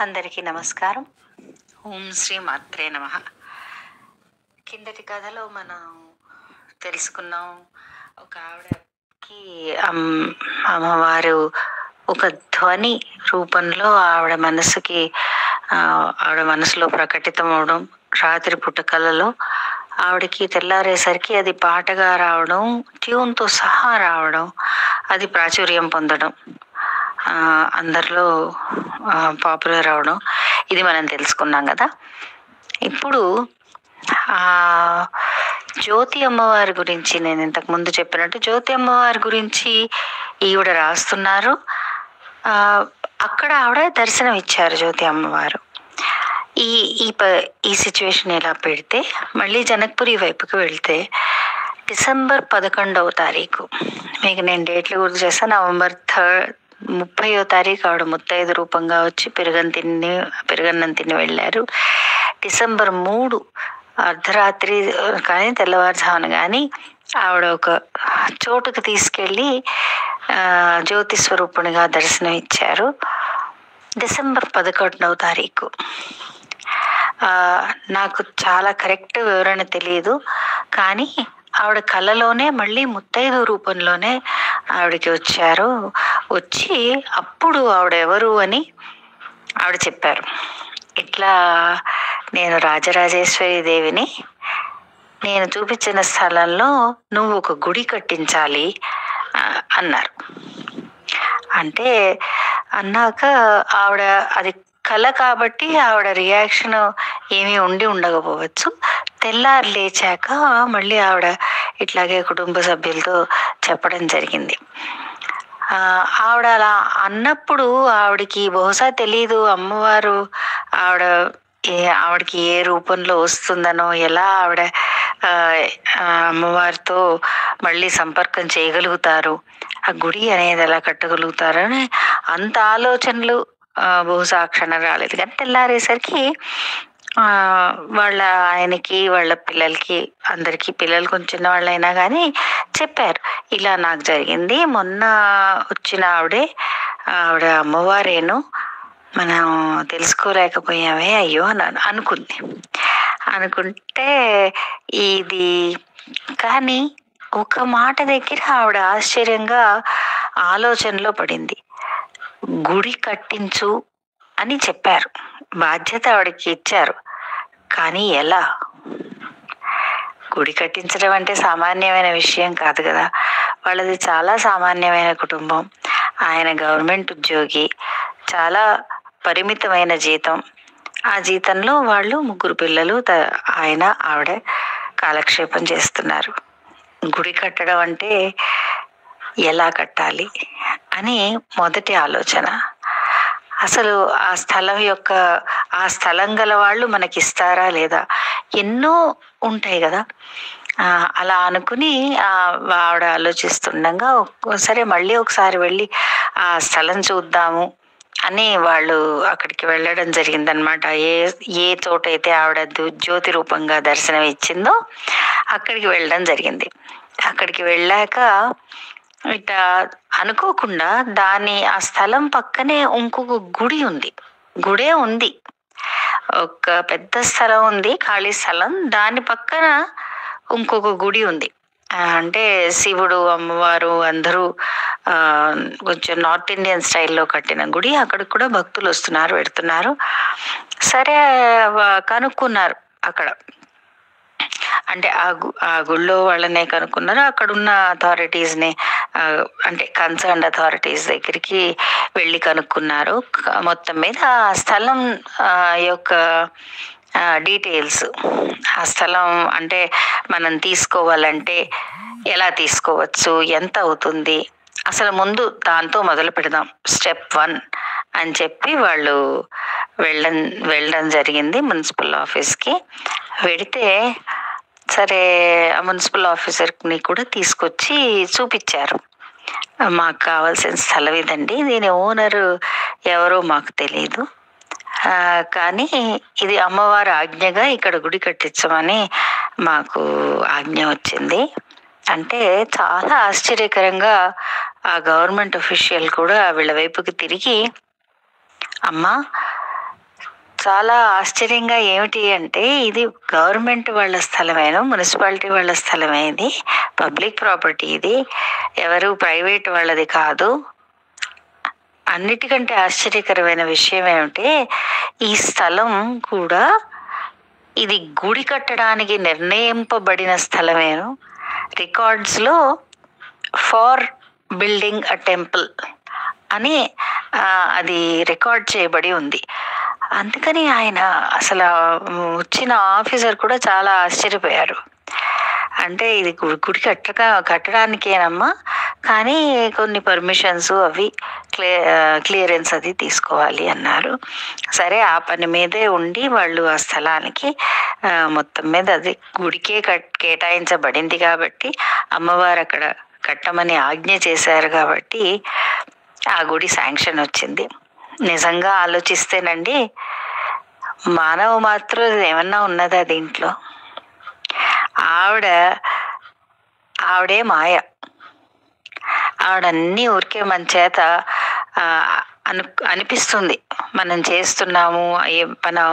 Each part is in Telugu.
అందరికీ నమస్కారం. ఓం శ్రీ మాత్రే నమః. కిందటి కథలో మనం తెలుసుకున్నాం, ఒక ఆవిడకి అమ్మవారు ఒక ధ్వని రూపంలో ఆవిడ మనసులో ప్రకటితం అవడం, రాత్రి పుట్ట కలలో ఆవిడకి తెల్లారేసరికి అది పాటగా రావడం, ట్యూన్తో సహా రావడం, అది ప్రాచుర్యం పొందడం, అందరిలో పాపులర్ అవడం, ఇది మనం తెలుసుకున్నాం కదా. ఇప్పుడు జ్యోతి అమ్మవారి గురించి, నేను ఇంతకు ముందు చెప్పినట్టు జ్యోతి అమ్మవారి గురించి ఈవిడ రాస్తున్నారు. అక్కడ ఆవిడ దర్శనం ఇచ్చారు జ్యోతి అమ్మవారు. ఈ ఈ ఈ సిచ్యువేషన్ ఇలా పెడితే మళ్ళీ జనక్పురి వైపుకి వెళ్తే డిసెంబర్ 11వ తారీఖు, మీకు నేను డేట్లు గుర్తు చేస్తాను. నవంబర్ 30వ తారీఖు ఆవిడ ముత్తైదు రూపంగా వచ్చి పెరుగన్నం తిని వెళ్ళారు. డిసెంబర్ 3 అర్ధరాత్రి కానీ తెల్లవారుజామున కానీ ఆవిడ ఒక చోటుకు తీసుకెళ్ళి జ్యోతి స్వరూపునిగా దర్శనం ఇచ్చారు. డిసెంబర్ 11వ తారీఖు, నాకు చాలా కరెక్ట్ వివరణ తెలియదు, కానీ ఆవిడ కళలోనే మళ్ళీ ముత్తైదు రూపంలోనే ఆవిడకి వచ్చి అప్పుడు ఆవిడ ఎవరు అని ఆవిడ చెప్పారు. ఇట్లా, నేను రాజరాజేశ్వరి దేవిని, నేను చూపించిన స్థలంలో నువ్వు ఒక గుడి కట్టించాలి అన్నారు. అంటే అన్నాక ఆవిడ, అది కళ కాబట్టి ఆవిడ రియాక్షన్ ఏమీ ఉండకపోవచ్చు. తెల్లారు లేచాక మళ్ళీ ఆవిడ ఇట్లాగే కుటుంబ సభ్యులతో చెప్పడం జరిగింది. ఆవిడ అలా అన్నప్పుడు ఆవిడకి బహుశా తెలీదు అమ్మవారు ఆవిడకి ఏ రూపంలో వస్తుందనో, ఎలా ఆవిడ అమ్మవారితో మళ్ళీ సంపర్కం చేయగలుగుతారు, ఆ గుడి అనేది ఎలా కట్టగలుగుతారు అని అంత ఆలోచనలు బహుశా క్షణం రాలేదు. కానీ తెల్లారేసరికి ఆయనకి, వాళ్ళ పిల్లలకి, అందరికీ, పిల్లలు కొంచెం చిన్నవాళ్ళైనా కానీ చెప్పారు, ఇలా నాకు జరిగింది, మొన్న వచ్చిన ఆవిడ అమ్మవారేను, మనం తెలుసుకోలేకపోయామే, అయ్యో అని అనుకుంటే ఇది. కానీ ఒక మాట దగ్గర ఆవిడ ఆశ్చర్యంగా ఆలోచనలో పడింది. గుడి కట్టించు అని చెప్పారు, బాధ్యత ఆవిడకి ఇచ్చారు, కానీ ఎలా? గుడి కట్టించడం అంటే సామాన్యమైన విషయం కాదు కదా. వాళ్ళది చాలా సామాన్యమైన కుటుంబం. ఆయన గవర్నమెంట్ ఉద్యోగి, చాలా పరిమితమైన జీతం. ఆ జీతంలో వాళ్ళు 3 పిల్లలు, ఆవిడ కాలక్షేపం చేస్తున్నారు. గుడి కట్టడం అంటే ఎలా కట్టాలి అని మొదటి ఆలోచన. అసలు ఆ స్థలం గల వాళ్ళు మనకిస్తారా లేదా, ఎన్నో ఉంటాయి కదా. అలా అనుకుని ఆవిడ ఆలోచిస్తుండగా సరే మళ్ళీ ఒకసారి వెళ్ళి ఆ స్థలం చూద్దాము అని వాళ్ళు అక్కడికి వెళ్ళడం జరిగిందనమాట. ఏ చోటైతే ఆవిడ జ్యోతి రూపంగా దర్శనం ఇచ్చిందో అక్కడికి వెళ్ళడం జరిగింది. అక్కడికి వెళ్ళాక ఇట అనుకోకుండా ఆ స్థలం పక్కనే ఇంకొక గుడే ఉంది. ఒక పెద్ద స్థలం ఉంది, ఖాళీ స్థలం, దాని పక్కన ఇంకొక గుడి ఉంది. అంటే శివుడు, అమ్మవారు అందరూ కొంచెం నార్త్ ఇండియన్ స్టైల్లో కట్టిన గుడి. అక్కడికి కూడా భక్తులు వస్తున్నారు, పెడుతున్నారు. సరే కనుక్కున్నారు అక్కడ, అంటే ఆ గుళ్ళో వాళ్ళనే కనుక్కున్నారు. అక్కడున్న అథారిటీస్ని, అంటే కన్సర్న్డ్ అథారిటీస్ దగ్గరికి వెళ్ళి కనుక్కున్నారు. మొత్తం మీద ఆ స్థలం యొక్క డీటెయిల్స్, ఆ స్థలం అంటే మనం తీసుకోవాలంటే ఎలా తీసుకోవచ్చు, ఎంత అవుతుంది, అసలు ముందు దాంతో మొదలు పెడదాం, స్టెప్ 1 అని చెప్పి వాళ్ళు వెళ్ళడం జరిగింది మున్సిపల్ ఆఫీస్కి. వెడితే సరే ఆ మున్సిపల్ ఆఫీసర్ని కూడా తీసుకొచ్చి చూపించారు. మాకు కావాల్సిన స్థలం ఇదండి, దీని ఓనరు ఎవరో మాకు తెలియదు, కానీ ఇది అమ్మవారి ఆజ్ఞగా ఇక్కడ గుడి కట్టించమని మాకు ఆజ్ఞ వచ్చింది అంటే చాలా ఆశ్చర్యకరంగా ఆ గవర్నమెంట్ అఫీషియల్ కూడా వీళ్ళ వైపుకి తిరిగి, అమ్మా చాలా ఆశ్చర్యంగా ఏమిటి అంటే, ఇది గవర్నమెంట్ వాళ్ళ స్థలమేను, మున్సిపాలిటీ వాళ్ళ స్థలమే, ఇది పబ్లిక్ ప్రాపర్టీ, ఇది ఎవరు ప్రైవేట్ వాళ్ళది కాదు. అన్నిటికంటే ఆశ్చర్యకరమైన విషయం ఏమిటి, ఈ స్థలం కూడా ఇది గుడి కట్టడానికి నిర్ణయింపబడిన స్థలమేను. రికార్డ్స్లో ఫార్ బిల్డింగ్ అ టెంపుల్ అని అది రికార్డ్ చేయబడి ఉంది. అందుకని ఆయన అసలు వచ్చిన ఆఫీసర్ కూడా చాలా ఆశ్చర్యపోయారు. అంటే ఇది గుడి కట్టడానికేనమ్మా, కానీ కొన్ని పర్మిషన్స్ అవి క్లియరెన్స్ అది తీసుకోవాలి అన్నారు. సరే, ఆ పని మీదే ఉండి వాళ్ళు ఆ స్థలానికి మొత్తం మీద అది గుడికే కేటాయించబడింది కాబట్టి, అమ్మవారు అక్కడ కట్టమని ఆజ్ఞ చేశారు కాబట్టి ఆ గుడి శాంక్షన్ వచ్చింది. నిజంగా ఆలోచిస్తేనండి, మానవ మాత్రం ఏమన్నా ఉన్నదా దీంట్లో? ఆవిడే మాయ. ఆవిడన్నీ ఊరికే మన చేత అనిపిస్తుంది మనం చేస్తున్నాము, మనం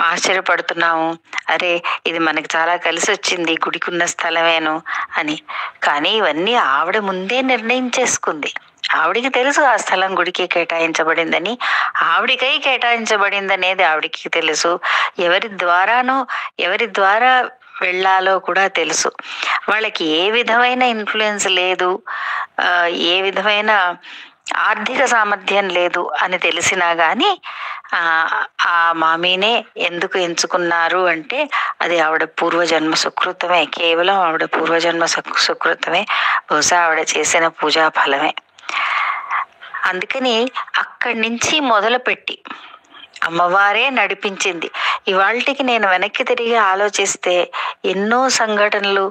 ఆశ్చర్యపడుతున్నాము, అరే ఇది మనకి చాలా కలిసి వచ్చింది, గుడికున్న స్థలమేను అని. కానీ ఇవన్నీ ఆవిడ ముందే నిర్ణయించేసుకుంది. ఆవిడికి తెలుసు ఆ స్థలం గుడికి కేటాయించబడిందని, ఆవిడికై కేటాయించబడిందనేది ఆవిడికి తెలుసు. ఎవరి ద్వారా వెళ్ళాలో కూడా తెలుసు. వాళ్ళకి ఏ విధమైన ఇన్ఫ్లుయెన్స్ లేదు, ఏ విధమైన ఆర్థిక సామర్థ్యం లేదు అని తెలిసినా కానీ ఆ మామీనే ఎందుకు ఎంచుకున్నారు అంటే అది ఆవిడ పూర్వజన్మ సుకృతమే, కేవలం ఆవిడ పూర్వజన్మ సుకృతమే, బహుశా ఆవిడ చేసిన పూజా ఫలమే. అందుకని అక్కడి నుంచి మొదలుపెట్టి అమ్మవారే నడిపించింది. ఇవాళకి నేను వెనక్కి తిరిగి ఆలోచిస్తే ఎన్నో సంఘటనలు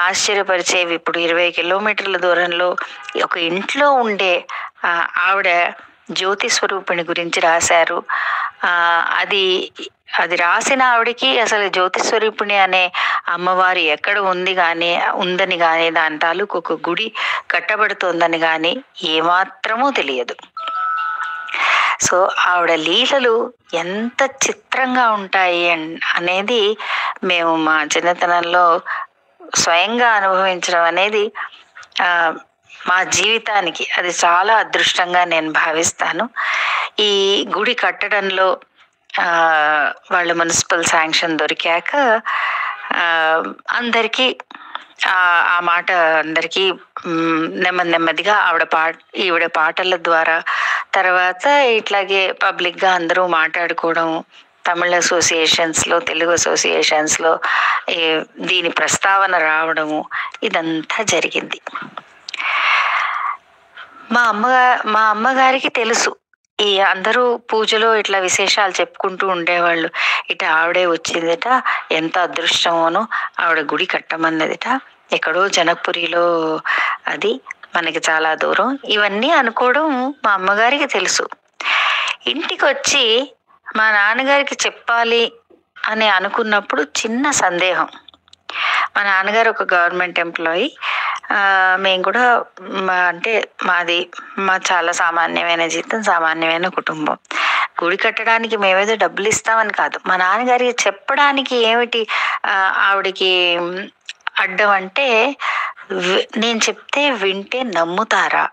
ఆశ్చర్యపరిచేవి. ఇప్పుడు 20 కిలోమీటర్ల దూరంలో ఒక ఇంట్లో ఉండే ఆవిడ జ్యోతి స్వరూపిణి గురించి రాశారు. అది రాసిన ఆవిడకి అసలు జ్యోతి స్వరూపిణి అనే అమ్మవారు ఎక్కడ ఉందని కానీ దాని తాలూకు ఒక గుడి కట్టబడుతోందని కానీ ఏమాత్రమూ తెలియదు. సో ఆవిడ లీలలు ఎంత చిత్రంగా ఉంటాయి అనేది మేము మా చిన్నతనంలో స్వయంగా అనుభవించడం అనేది మా జీవితానికి అది చాలా అదృష్టంగా నేను భావిస్తాను. ఈ గుడి కట్టడంలో వాళ్ళ మున్సిపల్ శాంక్షన్ దొరికాక అందరికీ ఆ మాట అందరికీ నెమ్మదిగా ఈవిడ పాటల ద్వారా, తర్వాత ఇట్లాగే పబ్లిక్గా అందరూ మాట్లాడుకోవడం, తమిళ అసోసియేషన్స్లో, తెలుగు అసోసియేషన్స్లో దీని ప్రస్తావన రావడము, ఇదంతా జరిగింది. మా అమ్మగారికి తెలుసు, ఈ అందరూ పూజలో ఇట్లా విశేషాలు చెప్పుకుంటూ ఉండేవాళ్ళు. ఇట ఆవిడే వచ్చిందిట, ఎంత అదృష్టమోనో, ఆవిడ గుడి కట్టమన్నదిట, ఎక్కడో జనక్పురిలో, అది మనకి చాలా దూరం. ఇవన్నీ అనుకోవడం మా అమ్మగారికి తెలుసు. ఇంటికి వచ్చి మా నాన్నగారికి చెప్పాలి అని అనుకున్నప్పుడు చిన్న సందేహం. మా నాన్నగారు ఒక గవర్నమెంట్ ఎంప్లాయీ, మేము కూడా మా చాలా సామాన్యమైన జీవితం, సామాన్యమైన కుటుంబం. గుడి కట్టడానికి మేమేదో డబ్బులు ఇస్తామని కాదు, మా నాన్నగారికి చెప్పడానికి ఏమిటి ఆవిడికి అడ్డం అంటే, నేను చెప్తే వింటే నమ్ముతారా?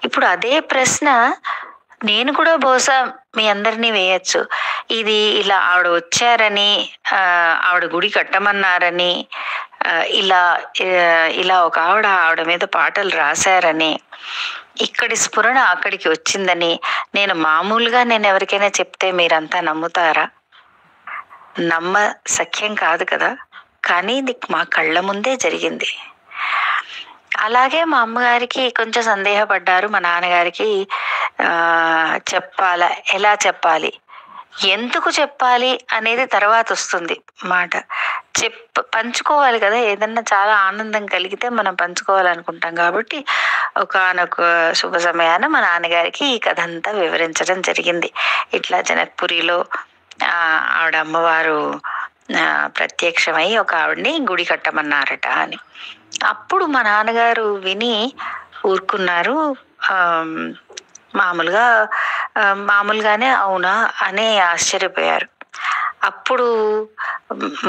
ఇప్పుడు అదే ప్రశ్న నేను కూడా బహుశా మీ అందరినీ వేయచ్చు. ఇది ఇలా ఆవిడ వచ్చారని, ఆవిడ గుడి కట్టమన్నారని, ఇలా ఒక ఆవిడ మీద పాటలు రాశారని, ఇక్కడి స్ఫురణ అక్కడికి వచ్చిందని నేను ఎవరికైనా చెప్తే మీరంతా నమ్ముతారా? సఖ్యం కాదు కదా. కానీ ఇది మా కళ్ళ ముందే జరిగింది. అలాగే మా అమ్మగారికి కొంచెం సందేహపడ్డారు. మా నాన్నగారికి ఎలా చెప్పాలి, ఎందుకు చెప్పాలి అనేది తర్వాత వస్తుంది మాట. పంచుకోవాలి కదా, ఏదన్నా చాలా ఆనందం కలిగితే మనం పంచుకోవాలనుకుంటాం. కాబట్టి ఒకానొక శుభ సమయాన మా నాన్నగారికి ఈ కథ అంతా వివరించడం జరిగింది. ఇట్లా జనక్పురిలో ఆవిడ అమ్మవారు ప్రత్యక్షమై ఒక ఆవిడని గుడి కట్టమన్నారట అని. అప్పుడు మా నాన్నగారు విని ఊరుకున్నారు. మామూలుగా మామూలుగానే అవునా అని ఆశ్చర్యపోయారు. అప్పుడు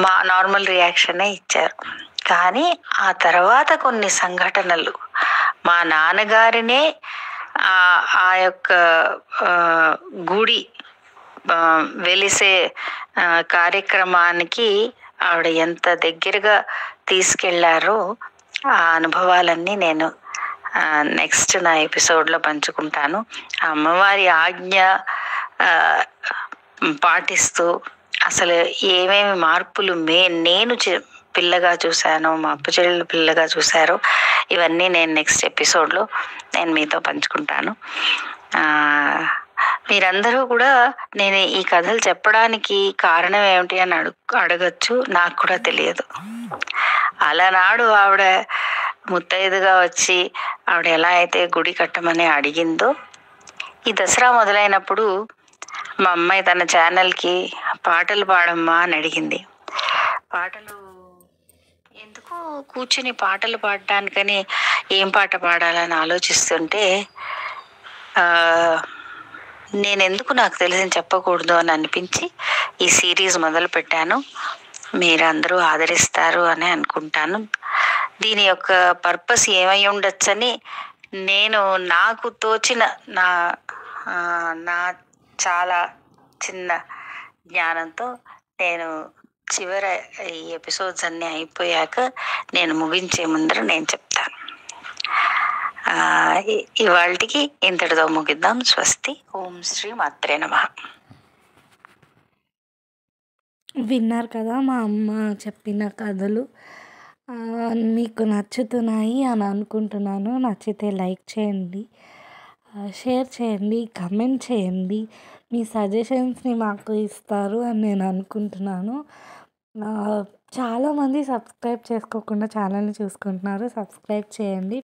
మా నార్మల్ రియాక్షనే ఇచ్చారు. కానీ ఆ తర్వాత కొన్ని సంఘటనలు మా నాన్నగారినే ఆ యొక్క గుడి వెలిసే కార్యక్రమానికి ఆవిడ ఎంత దగ్గరగా తీసుకెళ్లారో ఆ అనుభవాలన్నీ నేను నెక్స్ట్ నా ఎపిసోడ్లో పంచుకుంటాను. ఆ అమ్మవారి ఆజ్ఞ పాటిస్తూ అసలు ఏమేమి మార్పులు నేను పిల్లగా చూశాను, మా అప్పు చెల్లెలు పిల్లగా చూశారు, ఇవన్నీ నేను నెక్స్ట్ ఎపిసోడ్లో నేను మీతో పంచుకుంటాను. మీరందరూ కూడా నేను ఈ కథలు చెప్పడానికి కారణం ఏమిటి అని అడగచ్చు. నాకు కూడా తెలియదు. అలనాడు ఆవిడ ముత్తైదుగా వచ్చి ఆవిడ ఎలా అయితే గుడి కట్టమని అడిగిందో, ఈ దసరా మొదలైనప్పుడు మా అమ్మాయి తన ఛానల్కి పాటలు పాడమ్మా అని అడిగింది. పాటలు ఎందుకు కూర్చుని పాటలు పాడటానికని ఏం పాట పాడాలని ఆలోచిస్తుంటే నేనెందుకు నాకు తెలిసింది చెప్పకూడదు అని అనిపించి ఈ సిరీస్ మొదలు పెట్టాను. మీరందరూ ఆదరిస్తారు అని అనుకుంటాను. దీని యొక్క పర్పస్ ఏమై ఉండొచ్చని నేను నాకు తోచిన నా చాలా చిన్న జ్ఞానంతో నేను చివరి ఈ ఎపిసోడ్స్ అన్నీ అయిపోయాక నేను ముగించే ముందర నేను చెప్తాను. ఇవాళకి ఇంతటితో ముగిద్దాం. స్వస్తి. ఓం శ్రీ మాత్రే నమః. విన్నారు కదా మా అమ్మ చెప్పిన కథలు. మీకు నచ్చుతున్నాయి అని అనుకుంటున్నాను. నచ్చితే లైక్ చేయండి, షేర్ చేయండి, కమెంట్ చేయండి. మీ సజెషన్స్ని మాకు ఇస్తారు అని నేను అనుకుంటున్నాను. చాలామంది సబ్స్క్రైబ్ చేసుకోకుండా ఛానల్ని చూసుకుంటున్నారు. సబ్స్క్రైబ్ చేయండి.